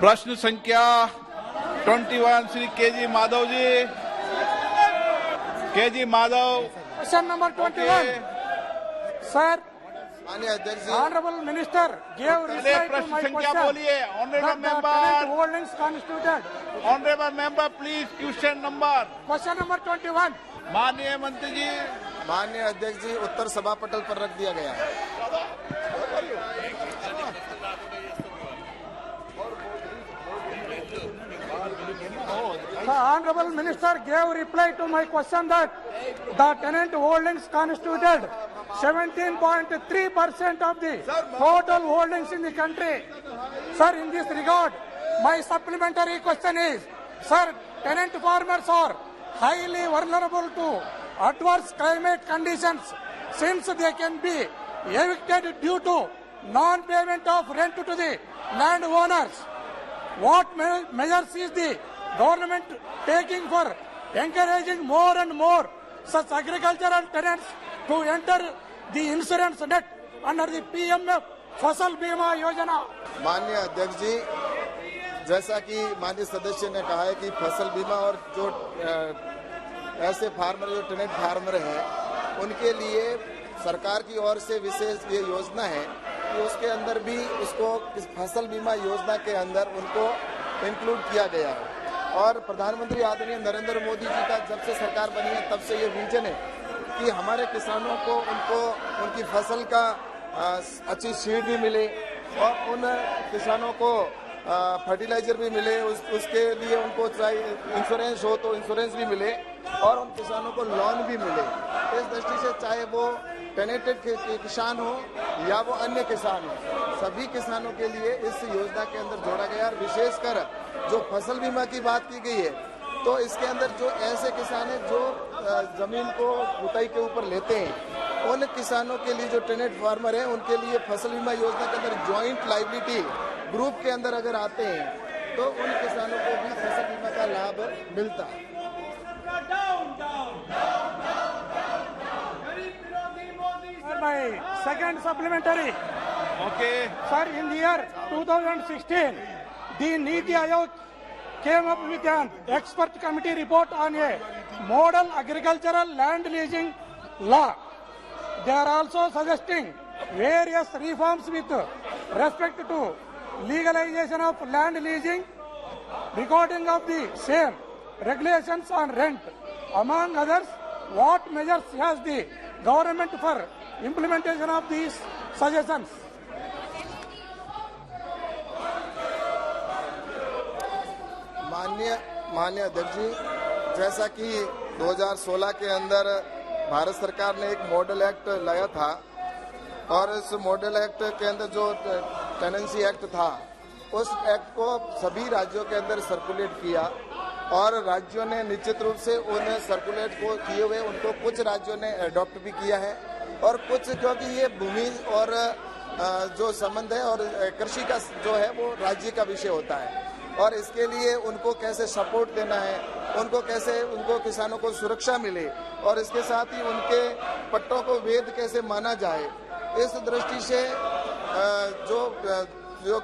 प्रश्न संख्या 21 Shri KG Madhav ji. KG Madhav. Question number 21 sir, माननीय अध्यक्ष जी, honourable minister give reply to प्रश्न माय संख्या क्वेश्चन। बोलिए। Honourable member, holdings constituted. Honourable member please question number. Question number 21। माननीय मंत्री जी। माननीय अध्यक्ष जी, उत्तर सभा पटल पर रख दिया गया है। The Honorable Minister gave reply to my question that the tenant holdings constituted 17.3% of the total holdings in the country. Sir, in this regard, my supplementary question is, sir, tenant farmers are highly vulnerable to adverse climate conditions since they can be evicted due to non-payment of rent to the landowners. What measures is the government taking for encouraging more and more such agricultural tenants to enter the insurance net under the PMF फसल बीमा योजना? माननीय अध्यक्ष जी, जैसा कि माननीय सदस्य ने कहा है कि फसल बीमा और जो ऐसे फार्मर जो टेनेंट फार्मर हैं उनके लिए सरकार की ओर से विशेष ये योजना है कि उसके अंदर भी उसको इस फसल बीमा योजना के अंदर उनको इंक्लूड किया गया है। और प्रधानमंत्री आदरणीय नरेंद्र मोदी जी का जब से सरकार बनी है तब से ये विजन है कि हमारे किसानों को उनको उनकी फसल का अच्छी सीड भी मिले और उन किसानों को फर्टिलाइजर भी मिले, उसके लिए उनको चाहे इंश्योरेंस हो तो इंश्योरेंस भी मिले और उन किसानों को लोन भी मिले। इस दृष्टि से चाहे वो टेनेंटेड किसान हो या वो अन्य किसान हो, सभी किसानों के लिए इस योजना के अंदर जोड़ा गया। और विशेषकर जो फसल बीमा की बात की गई है तो इसके अंदर जो ऐसे किसान हैं जो जमीन को जुताई के ऊपर लेते हैं, उन किसानों के लिए जो टेनेंट फार्मर हैं उनके लिए फसल बीमा योजना के अंदर ज्वाइंट लायबिलिटी ग्रुप के अंदर अगर आते हैं तो उन किसानों को भी फसल बीमा का लाभ मिलता है। My second supplementary. Okay. Sir, in the year 2016, the Niti Aayog came up with an expert committee report on a model agricultural land leasing law. They are also suggesting various reforms with respect to legalization of land leasing, recording of the same, regulations on rent. Among others, what measures has the government for implementation of these suggestions? माननीय अध्यक्ष जी, जैसा कि 2016 के अंदर भारत सरकार ने एक model act लाया था और इस मॉडल एक्ट के अंदर जो टेनेंसी एक्ट था उस एक्ट को सभी राज्यों के अंदर सर्कुलेट किया और राज्यों ने निश्चित रूप से उन सर्कुलेट को किए हुए उनको कुछ राज्यों ने अडॉप्ट भी किया है और कुछ, क्योंकि ये भूमि और जो संबंध है और कृषि का जो है वो राज्य का विषय होता है और इसके लिए उनको कैसे सपोर्ट देना है, उनको कैसे उनको किसानों को सुरक्षा मिले और इसके साथ ही उनके पट्टों को वैध कैसे माना जाए, इस दृष्टि से जो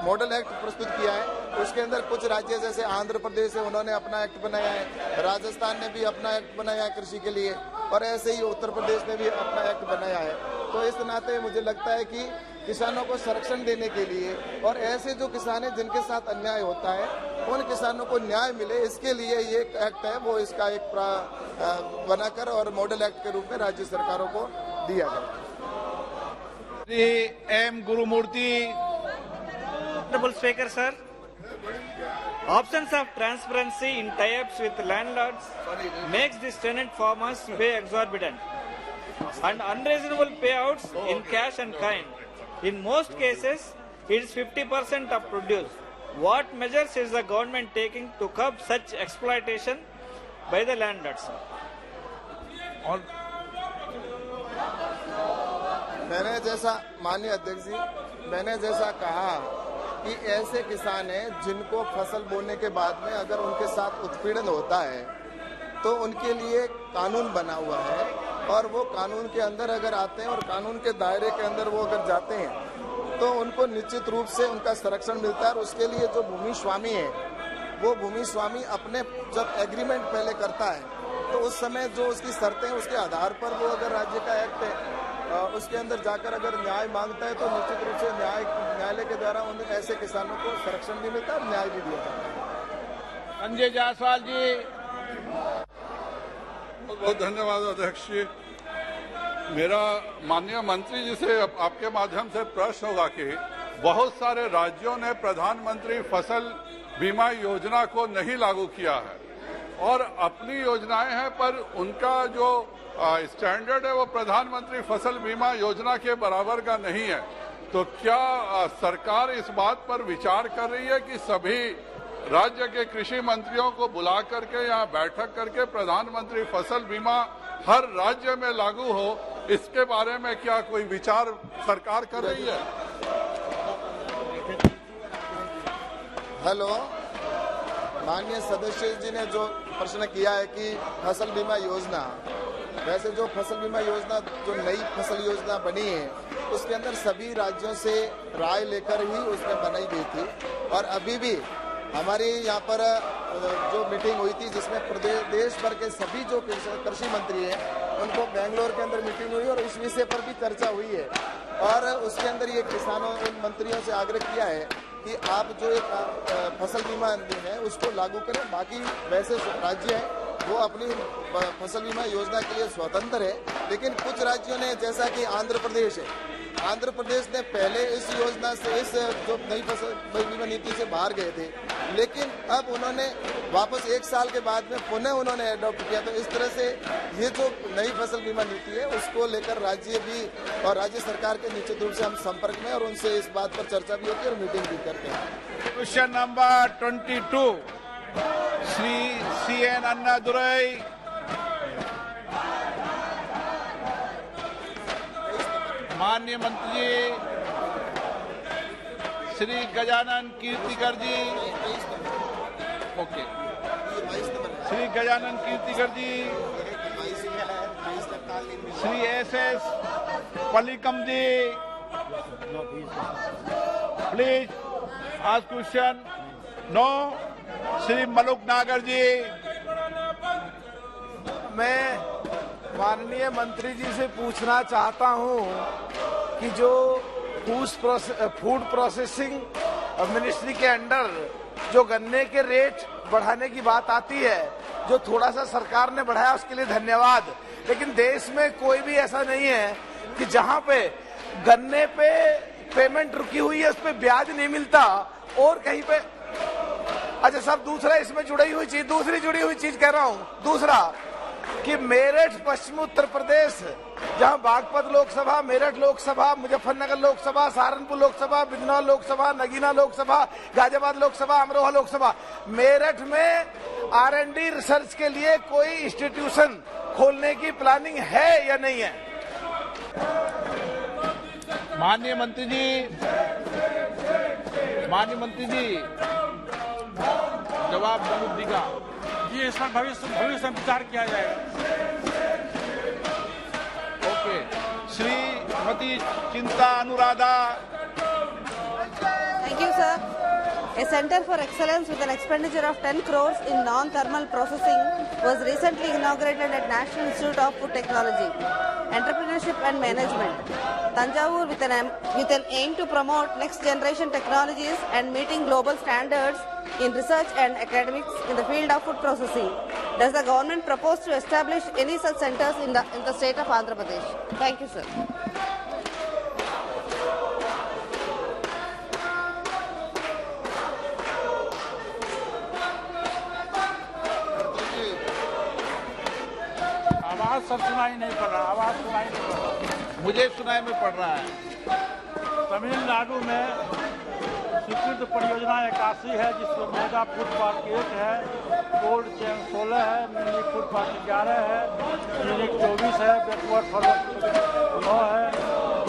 मॉडल एक्ट प्रस्तुत किया है उसके अंदर कुछ राज्य जैसे आंध्र प्रदेश है उन्होंने अपना एक्ट बनाया है, राजस्थान ने भी अपना एक्ट बनाया है कृषि के लिए और ऐसे ही उत्तर प्रदेश ने भी अपना एक्ट बनाया है। तो इस नाते मुझे लगता है कि किसानों को संरक्षण देने के लिए और ऐसे जो किसान हैं जिनके साथ अन्याय होता है उन किसानों को न्याय मिले, इसके लिए ये एक्ट है वो इसका एक बनाकर और मॉडल एक्ट के रूप में राज्य सरकारों को दिया गया। M Gurumurthy. Honorable Speaker, sir, absence of transparency in tie-ups with landlords makes these tenant farmers pay exorbitant and unreasonable payouts in cash and kind. In most cases, it is 50% of produce. What measures is the government taking to curb such exploitation by the landlords? मैंने जैसा माननीय अध्यक्ष जी, मैंने जैसा कहा कि ऐसे किसान हैं जिनको फसल बोने के बाद में अगर उनके साथ उत्पीड़न होता है तो उनके लिए कानून बना हुआ है और वो कानून के अंदर अगर आते हैं और कानून के दायरे के अंदर वो अगर जाते हैं तो उनको निश्चित रूप से उनका संरक्षण मिलता है। और उसके लिए जो भूमि स्वामी है, वो भूमि स्वामी अपने जब एग्रीमेंट पहले करता है तो उस समय जो उसकी शर्तें उसके आधार पर वो अगर राज्य का एक्ट है उसके अंदर जाकर अगर न्याय मांगता है तो निश्चित रूप से न्यायालय के द्वारा उन ऐसे किसानों को संरक्षण भी मिलता है और न्याय भी दिया जाता है। संजय जायसवाल जी। बहुत बहुत धन्यवाद अध्यक्ष जी। मेरा माननीय मंत्री जी से आपके माध्यम से प्रश्न होगा कि बहुत सारे राज्यों ने प्रधानमंत्री फसल बीमा योजना को नहीं लागू किया है और अपनी योजनाएं हैं, पर उनका जो स्टैंडर्ड है वो प्रधानमंत्री फसल बीमा योजना के बराबर का नहीं है। तो क्या सरकार इस बात पर विचार कर रही है कि सभी राज्य के कृषि मंत्रियों को बुला करके यहाँ बैठक करके प्रधानमंत्री फसल बीमा हर राज्य में लागू हो, इसके बारे में क्या कोई विचार सरकार कर रही है? हेलो, माननीय सदस्य जी ने जो प्रश्न किया है कि फसल बीमा योजना, वैसे जो फसल बीमा योजना जो नई फसल योजना बनी है उसके अंदर सभी राज्यों से राय लेकर ही उसमें बनाई गई थी। और अभी भी हमारी यहाँ पर जो मीटिंग हुई थी जिसमें देश भर के सभी जो कृषि मंत्री हैं उनको बेंगलोर के अंदर मीटिंग हुई और इस विषय पर भी चर्चा हुई है। और उसके अंदर ये किसानों उन मंत्रियों से आग्रह किया है कि आप जो एक फसल बीमा है उसको लागू करें। बाकी वैसे राज्य हैं वो अपनी फसल बीमा योजना के लिए स्वतंत्र है, लेकिन कुछ राज्यों ने जैसा कि आंध्र प्रदेश है, आंध्र प्रदेश ने पहले इस योजना से इस जो नई फसल बीमा नीति से बाहर गए थे, लेकिन अब उन्होंने वापस 1 साल के बाद में पुनः उन्होंने अडॉप्ट किया। तो इस तरह से ये जो नई फसल बीमा नीति है उसको लेकर राज्य भी और राज्य सरकार के निश्चित रूप से हम संपर्क में और उनसे इस बात पर चर्चा भी होती है और मीटिंग भी करते हैं। Question number 22 Shri CN Annadurai. माननीय मंत्री जी Shri Gajanan Kirtikar ji. Okay, Shri Gajanan Kirtikar ji, Shri SS Pallikam ji, please आज क्वेश्चन। नो, श्री मलुक नागर जी। मैं माननीय मंत्री जी से पूछना चाहता हूं कि जो फूड प्रोसेसिंग मिनिस्ट्री के अंडर जो गन्ने के रेट बढ़ाने की बात आती है, जो थोड़ा सा सरकार ने बढ़ाया उसके लिए धन्यवाद, लेकिन देश में कोई भी ऐसा नहीं है कि जहां पे गन्ने पे पेमेंट रुकी हुई है उस पे ब्याज नहीं मिलता और कहीं पे। अच्छा सब दूसरा इसमें जुड़ी हुई चीज, दूसरी जुड़ी हुई चीज कह रहा हूं। दूसरा कि मेरठ पश्चिम उत्तर प्रदेश, जहां बागपत लोकसभा, मेरठ लोकसभा, मुजफ्फरनगर लोकसभा, सहारनपुर लोकसभा, बिजनौर लोकसभा, नगीना लोकसभा, गाजियाबाद लोकसभा, अमरोहा लोकसभा, मेरठ में R&D रिसर्च के लिए कोई इंस्टीट्यूशन खोलने की प्लानिंग है या नहीं है? माननीय मंत्री जी जवाब जरूर देगा जी, इस पर भविष्य में विचार किया जाएगा। ओके, श्रीमती चिंता Anuradha. Thank you, sir. A Center for Excellence with an expenditure of 10 crores in non-thermal processing was recently inaugurated at National Institute of Food Technology, Entrepreneurship and Management, Tanjavur, with an aim to promote next generation technologies and meeting global standards in research and academics in the field of food processing. Does the government propose to establish any such centers in the state of Andhra Pradesh? Thank you, sir. आवाज सब सुनाई नहीं पड़ रहा, आवाज सुनाई नहीं पड़ रहा। मुझे सुनाई में पड़ रहा है। तमिलनाडु में स्वीकृत परियोजना 81 है, जिसमें मेगा फूड पार्क 1 है, कोल्ड चेन 16 है, मिनी फूड पार्क 11 है, यूनिक 24 है, बैकवर्ड फॉरवर्ड 9 है,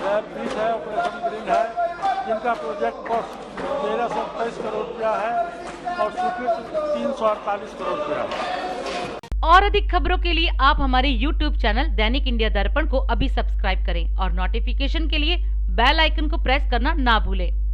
लैब 20 है, ऑपरेशन ग्रीन है, जिनका प्रोजेक्ट कॉस्ट 1328 करोड़ रुपया है और स्वीकृत 348 करोड़ रुपया है। और अधिक खबरों के लिए आप हमारे YouTube चैनल दैनिक इंडिया दर्पण को अभी सब्सक्राइब करें और नोटिफिकेशन के लिए बेल आइकन को प्रेस करना ना भूलें।